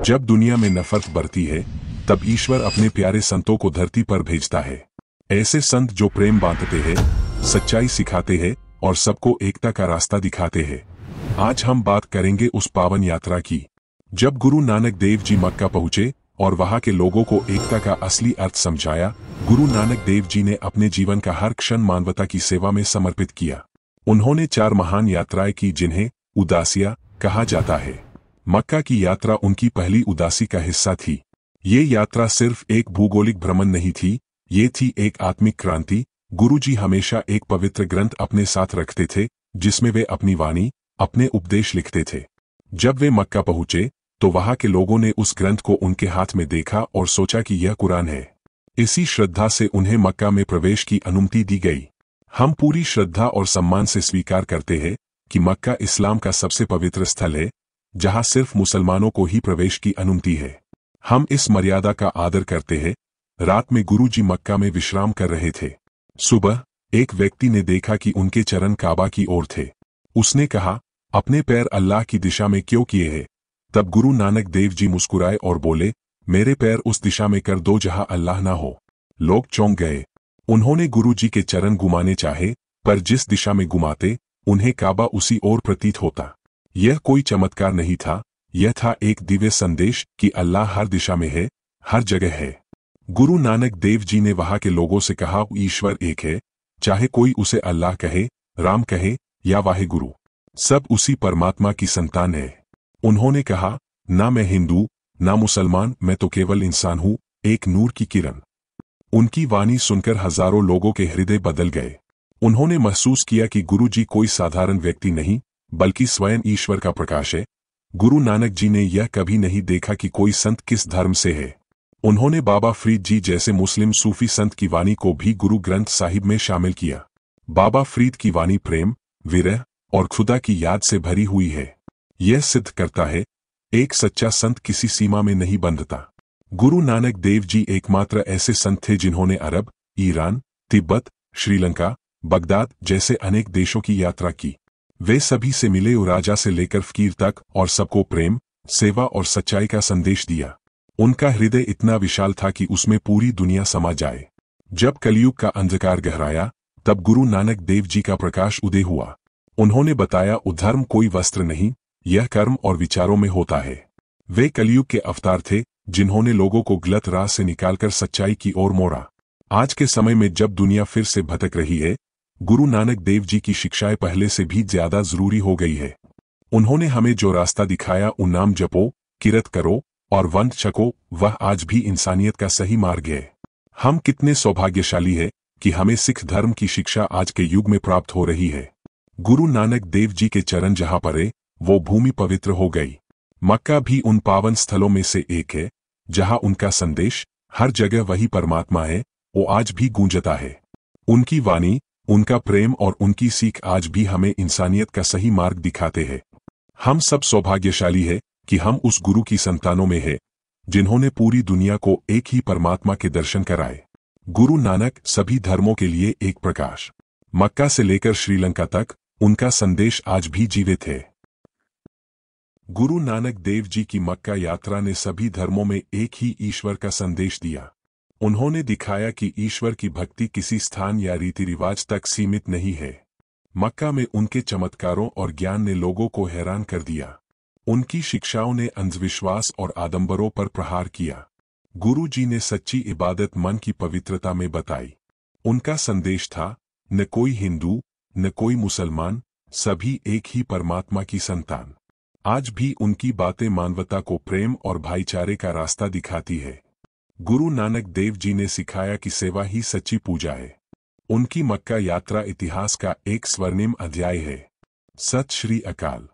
जब दुनिया में नफरत बढ़ती है, तब ईश्वर अपने प्यारे संतों को धरती पर भेजता है। ऐसे संत जो प्रेम बांटते हैं, सच्चाई सिखाते हैं और सबको एकता का रास्ता दिखाते हैं। आज हम बात करेंगे उस पावन यात्रा की, जब गुरु नानक देव जी मक्का पहुंचे और वहां के लोगों को एकता का असली अर्थ समझाया। गुरु नानक देव जी ने अपने जीवन का हर क्षण मानवता की सेवा में समर्पित किया। उन्होंने 4 महान यात्राएं की, जिन्हें उदासियां कहा जाता है। मक्का की यात्रा उनकी पहली उदासी का हिस्सा थी। ये यात्रा सिर्फ एक भूगोलिक भ्रमण नहीं थी, ये थी एक आत्मिक क्रांति। गुरुजी हमेशा एक पवित्र ग्रंथ अपने साथ रखते थे, जिसमें वे अपनी वाणी, अपने उपदेश लिखते थे। जब वे मक्का पहुंचे तो वहां के लोगों ने उस ग्रंथ को उनके हाथ में देखा और सोचा कि यह कुरान है। इसी श्रद्धा से उन्हें मक्का में प्रवेश की अनुमति दी गई। हम पूरी श्रद्धा और सम्मान से स्वीकार करते हैं कि मक्का इस्लाम का सबसे पवित्र स्थल है, जहां सिर्फ मुसलमानों को ही प्रवेश की अनुमति है। हम इस मर्यादा का आदर करते हैं। रात में गुरुजी मक्का में विश्राम कर रहे थे। सुबह एक व्यक्ति ने देखा कि उनके चरण काबा की ओर थे। उसने कहा, अपने पैर अल्लाह की दिशा में क्यों किए हैं? तब गुरु नानक देव जी मुस्कुराए और बोले, मेरे पैर उस दिशा में कर दो जहां अल्लाह ना हो। लोग चौंक गए। उन्होंने गुरुजी के चरण घुमाने चाहे, पर जिस दिशा में घुमाते उन्हें काबा उसी ओर प्रतीत होता। यह कोई चमत्कार नहीं था, यह था एक दिव्य संदेश कि अल्लाह हर दिशा में है, हर जगह है। गुरु नानक देव जी ने वहां के लोगों से कहा, ईश्वर एक है, चाहे कोई उसे अल्लाह कहे, राम कहे या वाहेगुरु, सब उसी परमात्मा की संतान है। उन्होंने कहा, ना मैं हिंदू ना मुसलमान, मैं तो केवल इंसान हूं, एक नूर की किरण। उनकी वाणी सुनकर हजारों लोगों के हृदय बदल गए। उन्होंने महसूस किया कि गुरुजी कोई साधारण व्यक्ति नहीं, बल्कि स्वयं ईश्वर का प्रकाश है। गुरु नानक जी ने यह कभी नहीं देखा कि कोई संत किस धर्म से है। उन्होंने बाबा फरीद जी जैसे मुस्लिम सूफी संत की वाणी को भी गुरु ग्रंथ साहिब में शामिल किया। बाबा फरीद की वाणी प्रेम, विरह और खुदा की याद से भरी हुई है। यह सिद्ध करता है, एक सच्चा संत किसी सीमा में नहीं बंधता। गुरु नानक देव जी एकमात्र ऐसे संत थे जिन्होंने अरब, ईरान, तिब्बत, श्रीलंका, बगदाद जैसे अनेक देशों की यात्रा की। वे सभी से मिले, राजा से लेकर फकीर तक, और सबको प्रेम, सेवा और सच्चाई का संदेश दिया। उनका हृदय इतना विशाल था कि उसमें पूरी दुनिया समा जाए। जब कलयुग का अंधकार गहराया, तब गुरु नानक देव जी का प्रकाश उदय हुआ। उन्होंने बताया, धर्म कोई वस्त्र नहीं, यह कर्म और विचारों में होता है। वे कलयुग के अवतार थे, जिन्होंने लोगों को गलत राह से निकालकर सच्चाई की ओर मोड़ा। आज के समय में जब दुनिया फिर से भटक रही है, गुरु नानक देव जी की शिक्षाएं पहले से भी ज्यादा जरूरी हो गई है। उन्होंने हमें जो रास्ता दिखाया, उन नाम जपो, किरत करो और वंश छको, वह आज भी इंसानियत का सही मार्ग है। हम कितने सौभाग्यशाली हैं कि हमें सिख धर्म की शिक्षा आज के युग में प्राप्त हो रही है। गुरु नानक देव जी के चरण जहां पड़े, वो भूमि पवित्र हो गई। मक्का भी उन पावन स्थलों में से एक है, जहां उनका संदेश, हर जगह वही परमात्मा है, वो आज भी गूंजता है। उनकी वाणी, उनका प्रेम और उनकी सीख आज भी हमें इंसानियत का सही मार्ग दिखाते हैं। हम सब सौभाग्यशाली है कि हम उस गुरु की संतानों में हैं, जिन्होंने पूरी दुनिया को एक ही परमात्मा के दर्शन कराए। गुरु नानक सभी धर्मों के लिए एक प्रकाश। मक्का से लेकर श्रीलंका तक उनका संदेश आज भी जीवित है। गुरु नानक देव जी की मक्का यात्रा ने सभी धर्मों में एक ही ईश्वर का संदेश दिया। उन्होंने दिखाया कि ईश्वर की भक्ति किसी स्थान या रीति रिवाज तक सीमित नहीं है। मक्का में उनके चमत्कारों और ज्ञान ने लोगों को हैरान कर दिया। उनकी शिक्षाओं ने अंधविश्वास और आडंबरों पर प्रहार किया। गुरु जी ने सच्ची इबादत मन की पवित्रता में बताई। उनका संदेश था, न कोई हिंदू न कोई मुसलमान, सभी एक ही परमात्मा की संतान। आज भी उनकी बातें मानवता को प्रेम और भाईचारे का रास्ता दिखाती है। गुरु नानक देव जी ने सिखाया कि सेवा ही सच्ची पूजा है। उनकी मक्का यात्रा इतिहास का एक स्वर्णिम अध्याय है। सत श्री अकाल।